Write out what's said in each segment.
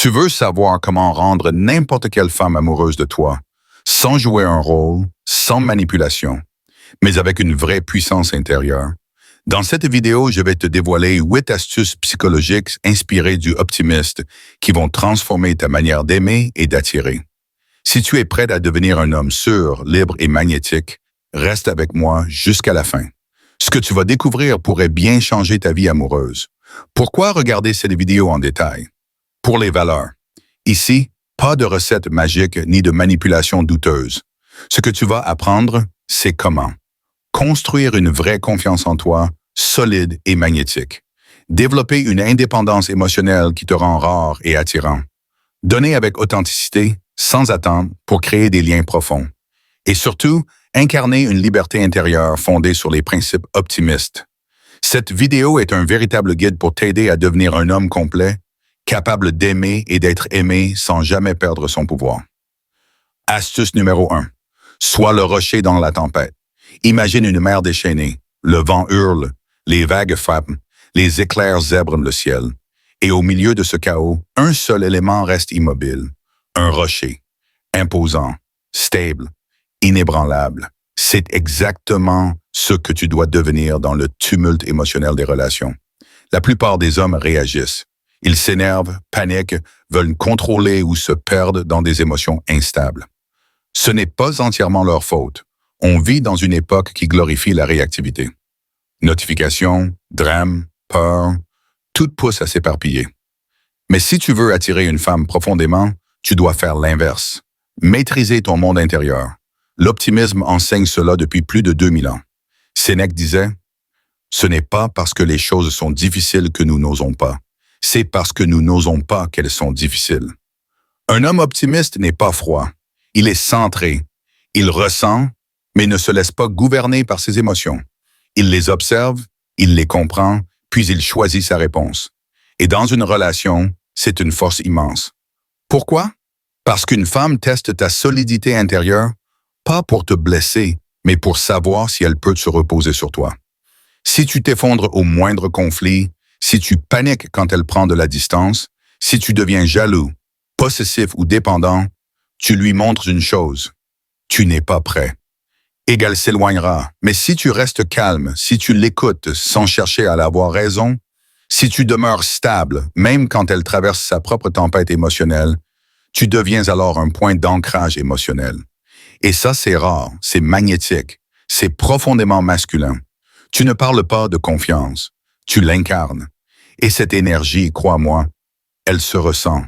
Tu veux savoir comment rendre n'importe quelle femme amoureuse de toi, sans jouer un rôle, sans manipulation, mais avec une vraie puissance intérieure. Dans cette vidéo, je vais te dévoiler 8 astuces psychologiques inspirées du optimiste qui vont transformer ta manière d'aimer et d'attirer. Si tu es prêt à devenir un homme sûr, libre et magnétique, reste avec moi jusqu'à la fin. Ce que tu vas découvrir pourrait bien changer ta vie amoureuse. Pourquoi regarder cette vidéo en détail? Pour les valeurs. Ici, pas de recettes magiques ni de manipulations douteuses. Ce que tu vas apprendre, c'est comment construire une vraie confiance en toi, solide et magnétique. Développer une indépendance émotionnelle qui te rend rare et attirant. Donner avec authenticité, sans attendre, pour créer des liens profonds. Et surtout, incarner une liberté intérieure fondée sur les principes optimistes. Cette vidéo est un véritable guide pour t'aider à devenir un homme complet, capable d'aimer et d'être aimé sans jamais perdre son pouvoir. Astuce numéro 1. Sois le rocher dans la tempête. Imagine une mer déchaînée. Le vent hurle, les vagues frappent, les éclairs zèbrent le ciel. Et au milieu de ce chaos, un seul élément reste immobile. Un rocher. Imposant, stable, inébranlable. C'est exactement ce que tu dois devenir dans le tumulte émotionnel des relations. La plupart des hommes réagissent. Ils s'énervent, paniquent, veulent contrôler ou se perdent dans des émotions instables. Ce n'est pas entièrement leur faute. On vit dans une époque qui glorifie la réactivité. Notifications, drames, peur, tout pousse à s'éparpiller. Mais si tu veux attirer une femme profondément, tu dois faire l'inverse. Maîtriser ton monde intérieur. L'optimisme enseigne cela depuis plus de 2000 ans. Sénèque disait « Ce n'est pas parce que les choses sont difficiles que nous n'osons pas. C'est parce que nous n'osons pas qu'elles sont difficiles. » Un homme optimiste n'est pas froid. Il est centré. Il ressent, mais ne se laisse pas gouverner par ses émotions. Il les observe, il les comprend, puis il choisit sa réponse. Et dans une relation, c'est une force immense. Pourquoi? Parce qu'une femme teste ta solidité intérieure, pas pour te blesser, mais pour savoir si elle peut se reposer sur toi. Si tu t'effondres au moindre conflit, si tu paniques quand elle prend de la distance, si tu deviens jaloux, possessif ou dépendant, tu lui montres une chose. Tu n'es pas prêt. Et elle s'éloignera. Mais si tu restes calme, si tu l'écoutes sans chercher à avoir raison, si tu demeures stable, même quand elle traverse sa propre tempête émotionnelle, tu deviens alors un point d'ancrage émotionnel. Et ça, c'est rare, c'est magnétique, c'est profondément masculin. Tu ne parles pas de confiance, tu l'incarnes. Et cette énergie, crois-moi, elle se ressent.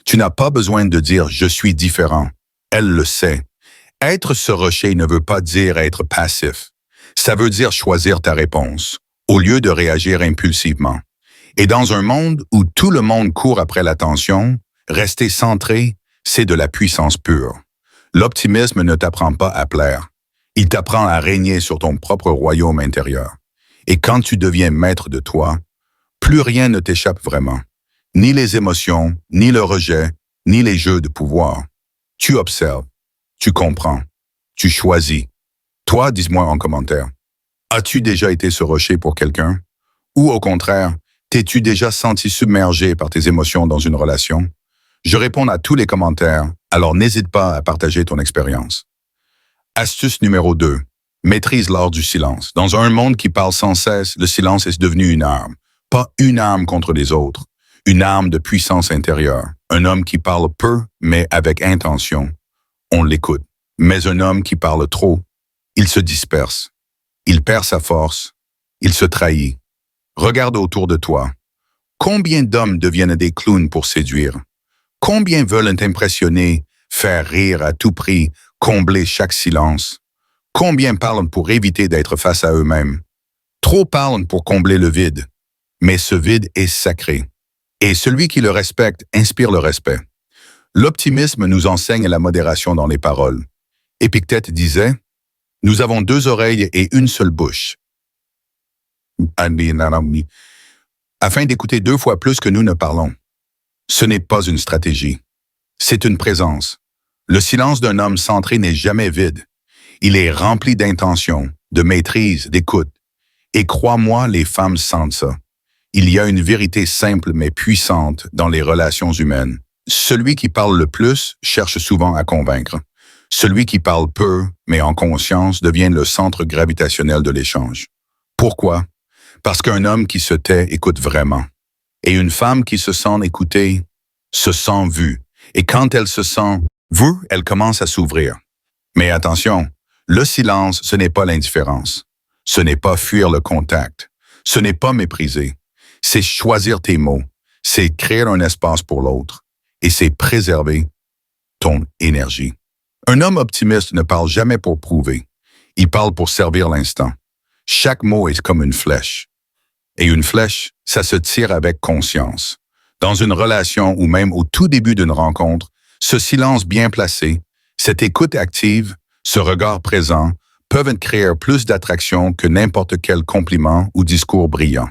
Tu n'as pas besoin de dire « je suis différent ». Elle le sait. Être ce rocher ne veut pas dire être passif. Ça veut dire choisir ta réponse, au lieu de réagir impulsivement. Et dans un monde où tout le monde court après l'attention, rester centré, c'est de la puissance pure. L'optimisme ne t'apprend pas à plaire. Il t'apprend à régner sur ton propre royaume intérieur. Et quand tu deviens maître de toi, plus rien ne t'échappe vraiment. Ni les émotions, ni le rejet, ni les jeux de pouvoir. Tu observes, tu comprends, tu choisis. Toi, dis-moi en commentaire, as-tu déjà été ce rocher pour quelqu'un? Ou au contraire, t'es-tu déjà senti submergé par tes émotions dans une relation? Je réponds à tous les commentaires, alors n'hésite pas à partager ton expérience. Astuce numéro 2. Maîtrise l'art du silence. Dans un monde qui parle sans cesse, le silence est devenu une arme. Pas une arme contre les autres, une arme de puissance intérieure. Un homme qui parle peu, mais avec intention. On l'écoute. Mais un homme qui parle trop, il se disperse. Il perd sa force. Il se trahit. Regarde autour de toi. Combien d'hommes deviennent des clowns pour séduire? Combien veulent t'impressionner, faire rire à tout prix, combler chaque silence? Combien parlent pour éviter d'être face à eux-mêmes? Trop parlent pour combler le vide. Mais ce vide est sacré. Et celui qui le respecte inspire le respect. L'optimisme nous enseigne la modération dans les paroles. Épictète disait « Nous avons 2 oreilles et une seule bouche. » afin d'écouter 2 fois plus que nous ne parlons. Ce n'est pas une stratégie. C'est une présence. Le silence d'un homme centré n'est jamais vide. Il est rempli d'intention, de maîtrise, d'écoute. Et crois-moi, les femmes sentent ça. Il y a une vérité simple mais puissante dans les relations humaines. Celui qui parle le plus cherche souvent à convaincre. Celui qui parle peu, mais en conscience, devient le centre gravitationnel de l'échange. Pourquoi? Parce qu'un homme qui se tait écoute vraiment. Et une femme qui se sent écoutée se sent vue. Et quand elle se sent vue, elle commence à s'ouvrir. Mais attention, le silence, ce n'est pas l'indifférence. Ce n'est pas fuir le contact. Ce n'est pas mépriser. C'est choisir tes mots. C'est créer un espace pour l'autre. Et c'est préserver ton énergie. Un homme optimiste ne parle jamais pour prouver. Il parle pour servir l'instant. Chaque mot est comme une flèche. Et une flèche, ça se tire avec conscience. Dans une relation ou même au tout début d'une rencontre, ce silence bien placé, cette écoute active, ce regard présent, peuvent créer plus d'attraction que n'importe quel compliment ou discours brillant.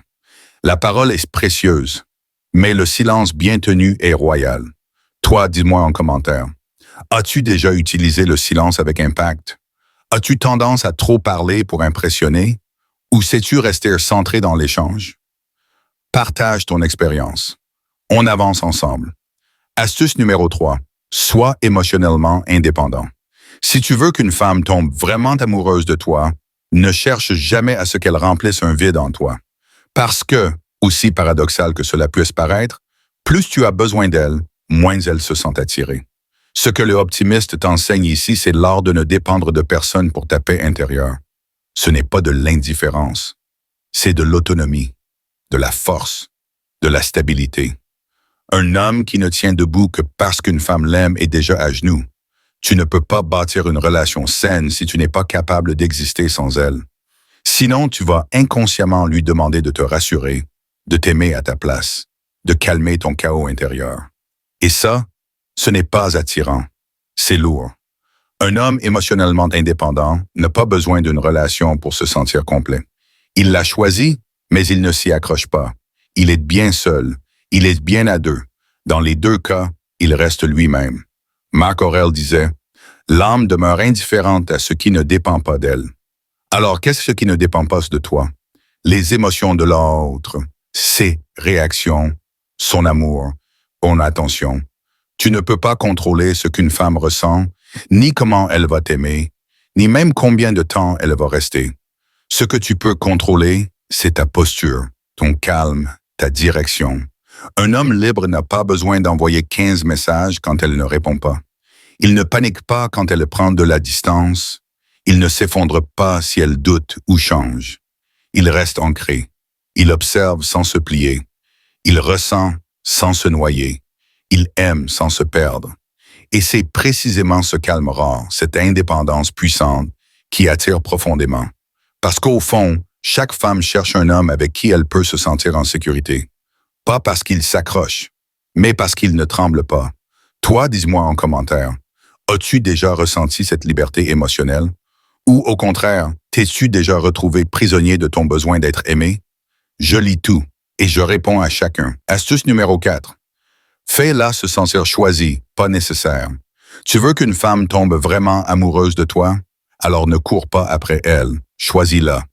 La parole est précieuse, mais le silence bien tenu est royal. Toi, dis-moi en commentaire, as-tu déjà utilisé le silence avec impact? As-tu tendance à trop parler pour impressionner? Ou sais-tu rester centré dans l'échange? Partage ton expérience. On avance ensemble. Astuce numéro 3. Sois émotionnellement indépendant. Si tu veux qu'une femme tombe vraiment amoureuse de toi, ne cherche jamais à ce qu'elle remplisse un vide en toi. Parce que, aussi paradoxal que cela puisse paraître, plus tu as besoin d'elle, moins elle se sent attirée. Ce que le optimiste t'enseigne ici, c'est l'art de ne dépendre de personne pour ta paix intérieure. Ce n'est pas de l'indifférence, c'est de l'autonomie, de la force, de la stabilité. Un homme qui ne tient debout que parce qu'une femme l'aime est déjà à genoux. Tu ne peux pas bâtir une relation saine si tu n'es pas capable d'exister sans elle. Sinon, tu vas inconsciemment lui demander de te rassurer, de t'aimer à ta place, de calmer ton chaos intérieur. Et ça, ce n'est pas attirant, c'est lourd. Un homme émotionnellement indépendant n'a pas besoin d'une relation pour se sentir complet. Il l'a choisi, mais il ne s'y accroche pas. Il est bien seul, il est bien à deux. Dans les deux cas, il reste lui-même. Marc Aurèle disait « L'âme demeure indifférente à ce qui ne dépend pas d'elle. » Alors, qu'est-ce qui ne dépend pas de toi? Les émotions de l'autre, ses réactions, son amour, son attention. Tu ne peux pas contrôler ce qu'une femme ressent, ni comment elle va t'aimer, ni même combien de temps elle va rester. Ce que tu peux contrôler, c'est ta posture, ton calme, ta direction. Un homme libre n'a pas besoin d'envoyer 15 messages quand elle ne répond pas. Il ne panique pas quand elle prend de la distance. Il ne s'effondre pas si elle doute ou change. Il reste ancré. Il observe sans se plier. Il ressent sans se noyer. Il aime sans se perdre. Et c'est précisément ce calme rare, cette indépendance puissante, qui attire profondément. Parce qu'au fond, chaque femme cherche un homme avec qui elle peut se sentir en sécurité. Pas parce qu'il s'accroche, mais parce qu'il ne tremble pas. Toi, dis-moi en commentaire, as-tu déjà ressenti cette liberté émotionnelle? Ou au contraire, t'es-tu déjà retrouvé prisonnier de ton besoin d'être aimé? Je lis tout et je réponds à chacun. Astuce numéro 4. Fais-la se sentir choisie, pas nécessaire. Tu veux qu'une femme tombe vraiment amoureuse de toi? Alors ne cours pas après elle, choisis-la.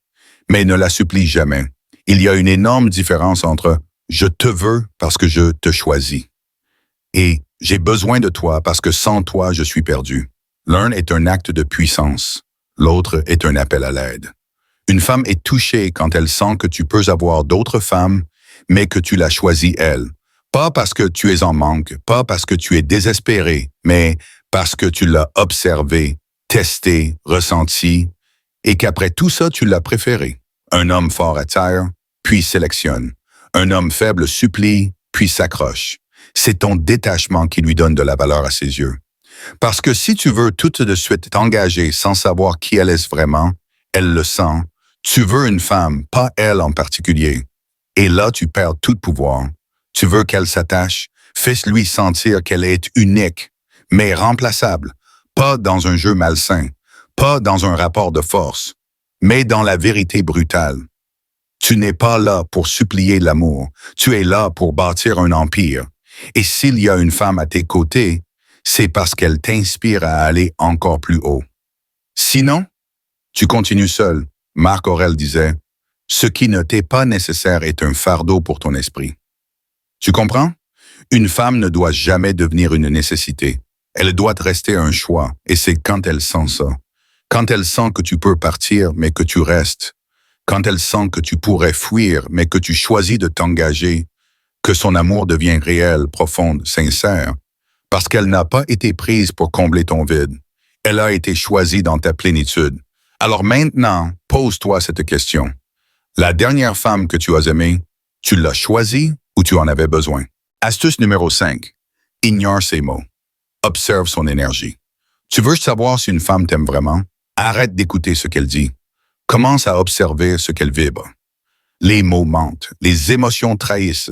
Mais ne la supplie jamais. Il y a une énorme différence entre « je te veux parce que je te choisis » et « j'ai besoin de toi parce que sans toi je suis perdu ». L'un est un acte de puissance, l'autre est un appel à l'aide. Une femme est touchée quand elle sent que tu peux avoir d'autres femmes, mais que tu l'as choisie elle. Pas parce que tu es en manque, pas parce que tu es désespéré, mais parce que tu l'as observé, testé, ressenti, et qu'après tout ça, tu l'as préféré. Un homme fort attire, puis sélectionne. Un homme faible supplie, puis s'accroche. C'est ton détachement qui lui donne de la valeur à ses yeux. Parce que si tu veux tout de suite t'engager sans savoir qui elle est vraiment, elle le sent. Tu veux une femme, pas elle en particulier. Et là, tu perds tout pouvoir. Tu veux qu'elle s'attache, fais-lui sentir qu'elle est unique, mais remplaçable, pas dans un jeu malsain, pas dans un rapport de force, mais dans la vérité brutale. Tu n'es pas là pour supplier l'amour, tu es là pour bâtir un empire. Et s'il y a une femme à tes côtés, c'est parce qu'elle t'inspire à aller encore plus haut. Sinon, tu continues seul. Marc Aurèle disait, « Ce qui ne t'est pas nécessaire est un fardeau pour ton esprit. » Tu comprends? Une femme ne doit jamais devenir une nécessité. Elle doit rester un choix, et c'est quand elle sent ça. Quand elle sent que tu peux partir, mais que tu restes. Quand elle sent que tu pourrais fuir, mais que tu choisis de t'engager, que son amour devient réel, profond, sincère. Parce qu'elle n'a pas été prise pour combler ton vide. Elle a été choisie dans ta plénitude. Alors maintenant, pose-toi cette question. La dernière femme que tu as aimée, tu l'as choisie ou tu en avais besoin? Astuce numéro 5. Ignore ses mots. Observe son énergie. Tu veux savoir si une femme t'aime vraiment? Arrête d'écouter ce qu'elle dit. Commence à observer ce qu'elle vibre. Les mots mentent, les émotions trahissent.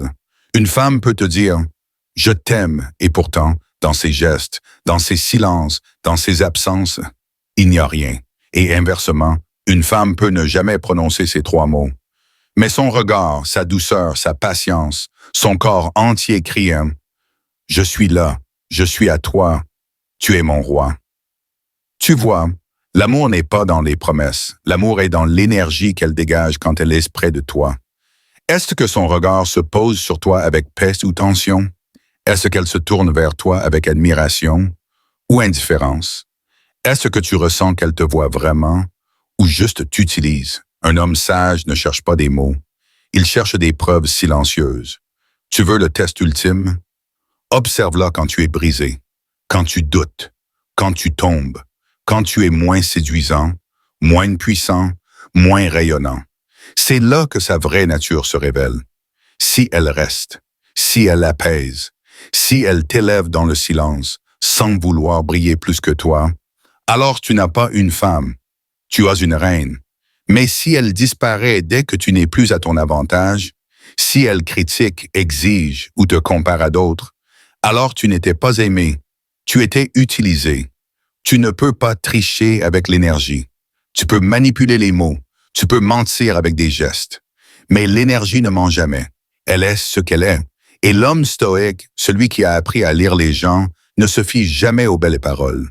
Une femme peut te dire « je t'aime » et pourtant, dans ses gestes, dans ses silences, dans ses absences, il n'y a rien. Et inversement, une femme peut ne jamais prononcer ces 3 mots. Mais son regard, sa douceur, sa patience, son corps entier crie « je suis là, je suis à toi, tu es mon roi ». Tu vois, l'amour n'est pas dans les promesses, l'amour est dans l'énergie qu'elle dégage quand elle est près de toi. Est-ce que son regard se pose sur toi avec paix ou tension? Est-ce qu'elle se tourne vers toi avec admiration ou indifférence? Est-ce que tu ressens qu'elle te voit vraiment ou juste t'utilise? Un homme sage ne cherche pas des mots, il cherche des preuves silencieuses. Tu veux le test ultime? Observe-la quand tu es brisé, quand tu doutes, quand tu tombes, quand tu es moins séduisant, moins puissant, moins rayonnant. C'est là que sa vraie nature se révèle. Si elle reste, si elle apaise, si elle t'élève dans le silence, sans vouloir briller plus que toi, alors tu n'as pas une femme, tu as une reine. Mais si elle disparaît dès que tu n'es plus à ton avantage, si elle critique, exige ou te compare à d'autres, alors tu n'étais pas aimé, tu étais utilisé. Tu ne peux pas tricher avec l'énergie. Tu peux manipuler les mots, tu peux mentir avec des gestes. Mais l'énergie ne ment jamais. Elle est ce qu'elle est. Et l'homme stoïque, celui qui a appris à lire les gens, ne se fie jamais aux belles paroles.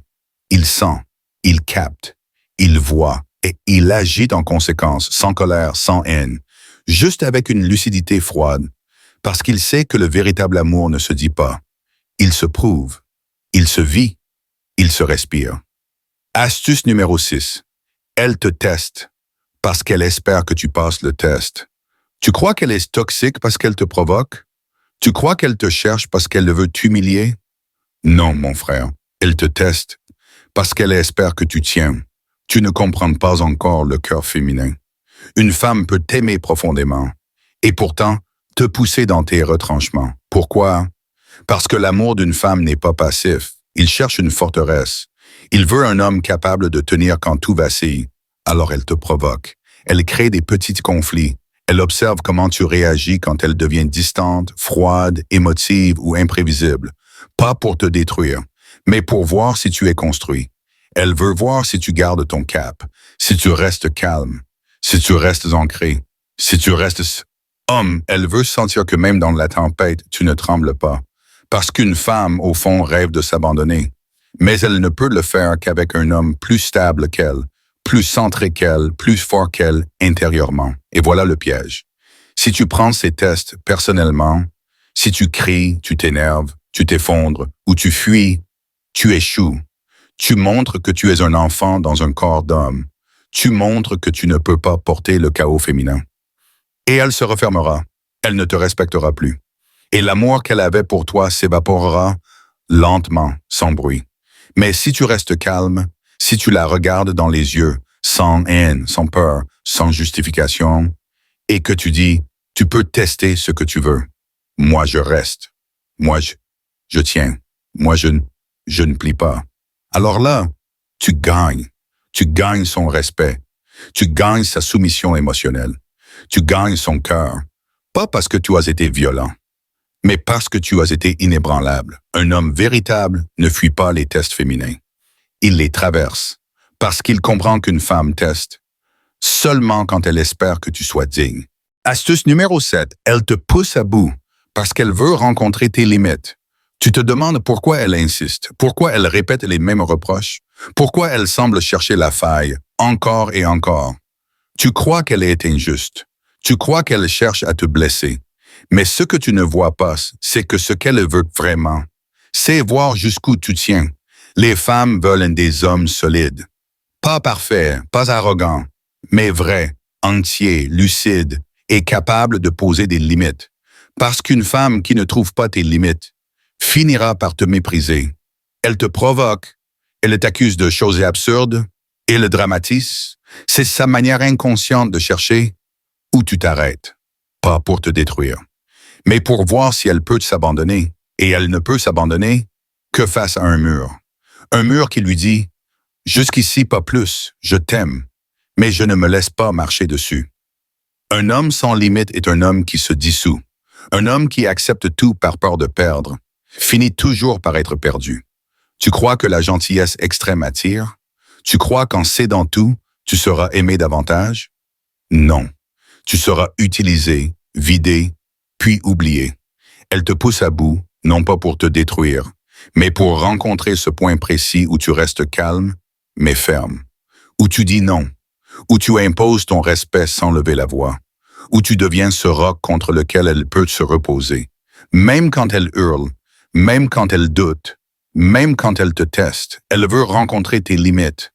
Il sent, il capte, il voit et il agit en conséquence, sans colère, sans haine, juste avec une lucidité froide, parce qu'il sait que le véritable amour ne se dit pas. Il se prouve, il se vit, il se respire. Astuce numéro 6. Elle te teste parce qu'elle espère que tu passes le test. Tu crois qu'elle est toxique parce qu'elle te provoque? Tu crois qu'elle te cherche parce qu'elle veut t'humilier? Non, mon frère, elle te teste parce qu'elle espère que tu tiens. Tu ne comprends pas encore le cœur féminin. Une femme peut t'aimer profondément et pourtant te pousser dans tes retranchements. Pourquoi? Parce que l'amour d'une femme n'est pas passif. Il cherche une forteresse. Il veut un homme capable de tenir quand tout vacille. Alors elle te provoque. Elle crée des petits conflits. Elle observe comment tu réagis quand elle devient distante, froide, émotive ou imprévisible. Pas pour te détruire, mais pour voir si tu es construit. Elle veut voir si tu gardes ton cap, si tu restes calme, si tu restes ancré, si tu restes homme. Elle veut sentir que même dans la tempête, tu ne trembles pas. Parce qu'une femme, au fond, rêve de s'abandonner. Mais elle ne peut le faire qu'avec un homme plus stable qu'elle, plus centré qu'elle, plus fort qu'elle intérieurement. Et voilà le piège. Si tu prends ces tests personnellement, si tu cries, tu t'énerves, tu t'effondres ou tu fuis, tu échoues. Tu montres que tu es un enfant dans un corps d'homme. Tu montres que tu ne peux pas porter le chaos féminin. Et elle se refermera. Elle ne te respectera plus. Et l'amour qu'elle avait pour toi s'évaporera lentement, sans bruit. Mais si tu restes calme, si tu la regardes dans les yeux, sans haine, sans peur, sans justification, et que tu dis, tu peux tester ce que tu veux. Moi, je reste. Moi, je tiens. Moi, je ne plie pas. Alors là, tu gagnes. Tu gagnes son respect. Tu gagnes sa soumission émotionnelle. Tu gagnes son cœur. Pas parce que tu as été violent, mais parce que tu as été inébranlable. Un homme véritable ne fuit pas les tests féminins. Il les traverse, parce qu'il comprend qu'une femme teste seulement quand elle espère que tu sois digne. Astuce numéro 7, elle te pousse à bout, parce qu'elle veut rencontrer tes limites. Tu te demandes pourquoi elle insiste, pourquoi elle répète les mêmes reproches, pourquoi elle semble chercher la faille, encore et encore. Tu crois qu'elle est injuste, tu crois qu'elle cherche à te blesser, Mais ce que tu ne vois pas, c'est que ce qu'elle veut vraiment, c'est voir jusqu'où tu tiens. Les femmes veulent des hommes solides. Pas parfaits, pas arrogants, mais vrais, entiers, lucides et capables de poser des limites. Parce qu'une femme qui ne trouve pas tes limites finira par te mépriser. Elle te provoque, elle t'accuse de choses absurdes, et le dramatise. C'est sa manière inconsciente de chercher où tu t'arrêtes. Pas pour te détruire, mais pour voir si elle peut s'abandonner. Et elle ne peut s'abandonner que face à un mur. Un mur qui lui dit « Jusqu'ici, pas plus, je t'aime, mais je ne me laisse pas marcher dessus. » Un homme sans limite est un homme qui se dissout. Un homme qui accepte tout par peur de perdre finit toujours par être perdu. Tu crois que la gentillesse extrême attire? Tu crois qu'en cédant tout, tu seras aimé davantage? Non. Tu seras utilisé, vidé, puis oublié. Elle te pousse à bout, non pas pour te détruire, mais pour rencontrer ce point précis où tu restes calme, mais ferme, où tu dis non, où tu imposes ton respect sans lever la voix, où tu deviens ce roc contre lequel elle peut se reposer, même quand elle hurle, même quand elle doute, même quand elle te teste, elle veut rencontrer tes limites.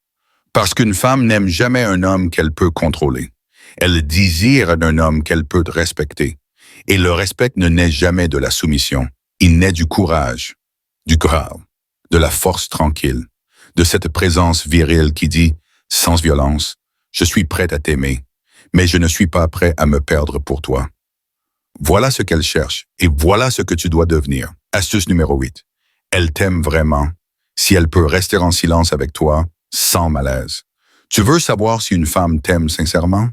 Parce qu'une femme n'aime jamais un homme qu'elle peut contrôler. Elle désire un homme qu'elle peut respecter. Et le respect ne naît jamais de la soumission. Il naît du courage, de la force tranquille, de cette présence virile qui dit, sans violence, « Je suis prête à t'aimer, mais je ne suis pas prêt à me perdre pour toi. » Voilà ce qu'elle cherche et voilà ce que tu dois devenir. Astuce numéro 8. Elle t'aime vraiment si elle peut rester en silence avec toi sans malaise. Tu veux savoir si une femme t'aime sincèrement?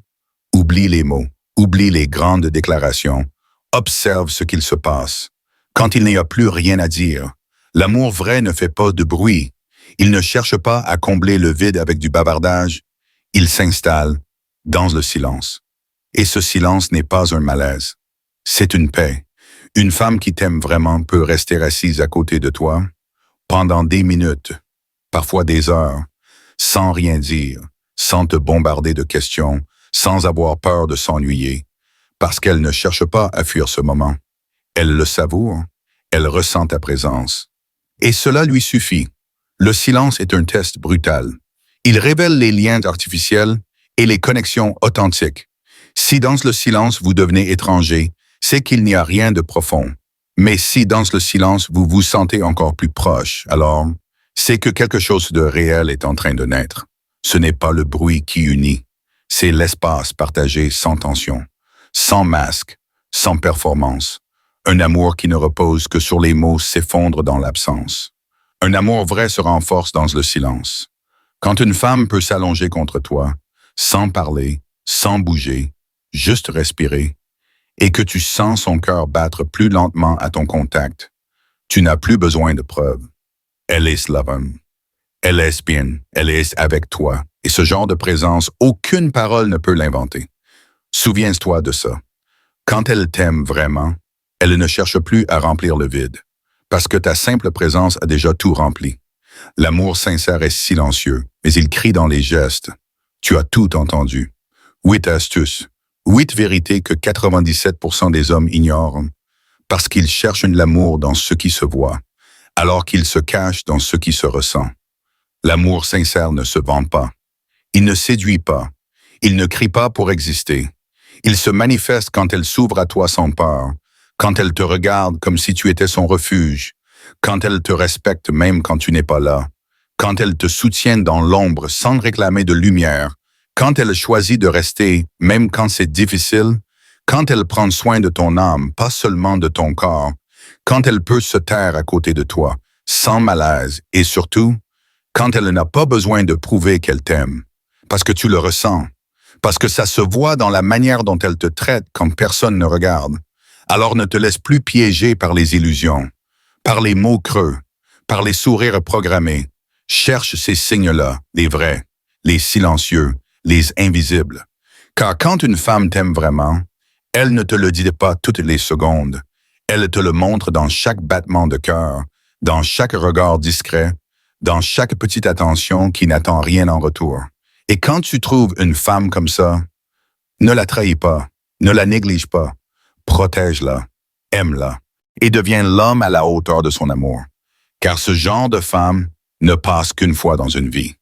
Oublie les mots, oublie les grandes déclarations, observe ce qu'il se passe. Quand il n'y a plus rien à dire, l'amour vrai ne fait pas de bruit. Il ne cherche pas à combler le vide avec du bavardage. Il s'installe dans le silence. Et ce silence n'est pas un malaise. C'est une paix. Une femme qui t'aime vraiment peut rester assise à côté de toi pendant des minutes, parfois des heures, sans rien dire, sans te bombarder de questions, sans avoir peur de s'ennuyer, parce qu'elle ne cherche pas à fuir ce moment. Elle le savoure, elle ressent ta présence. Et cela lui suffit. Le silence est un test brutal. Il révèle les liens artificiels et les connexions authentiques. Si dans le silence vous devenez étranger, c'est qu'il n'y a rien de profond. Mais si dans le silence vous vous sentez encore plus proche, alors c'est que quelque chose de réel est en train de naître. Ce n'est pas le bruit qui unit, c'est l'espace partagé sans tension, sans masque, sans performance. Un amour qui ne repose que sur les mots s'effondre dans l'absence. Un amour vrai se renforce dans le silence. Quand une femme peut s'allonger contre toi, sans parler, sans bouger, juste respirer, et que tu sens son cœur battre plus lentement à ton contact, tu n'as plus besoin de preuves. Elle est loving. Elle est bien. Elle est avec toi. Et ce genre de présence, aucune parole ne peut l'inventer. Souviens-toi de ça. Quand elle t'aime vraiment, elle ne cherche plus à remplir le vide, parce que ta simple présence a déjà tout rempli. L'amour sincère est silencieux, mais il crie dans les gestes. Tu as tout entendu. 8 astuces. 8 vérités que 97% des hommes ignorent, parce qu'ils cherchent l'amour dans ce qui se voit, alors qu'ils se cachent dans ce qui se ressent. L'amour sincère ne se vend pas. Il ne séduit pas. Il ne crie pas pour exister. Il se manifeste quand elle s'ouvre à toi sans peur, quand elle te regarde comme si tu étais son refuge, quand elle te respecte même quand tu n'es pas là, quand elle te soutient dans l'ombre sans réclamer de lumière, quand elle choisit de rester, même quand c'est difficile, quand elle prend soin de ton âme, pas seulement de ton corps, quand elle peut se taire à côté de toi, sans malaise, et surtout, quand elle n'a pas besoin de prouver qu'elle t'aime, parce que tu le ressens, parce que ça se voit dans la manière dont elle te traite quand personne ne regarde. Alors ne te laisse plus piéger par les illusions, par les mots creux, par les sourires programmés. Cherche ces signes-là, les vrais, les silencieux, les invisibles. Car quand une femme t'aime vraiment, elle ne te le dit pas toutes les secondes. Elle te le montre dans chaque battement de cœur, dans chaque regard discret, dans chaque petite attention qui n'attend rien en retour. Et quand tu trouves une femme comme ça, ne la trahis pas, ne la néglige pas. protège-la, aime-la et deviens l'homme à la hauteur de son amour. Car ce genre de femme ne passe qu'une fois dans une vie.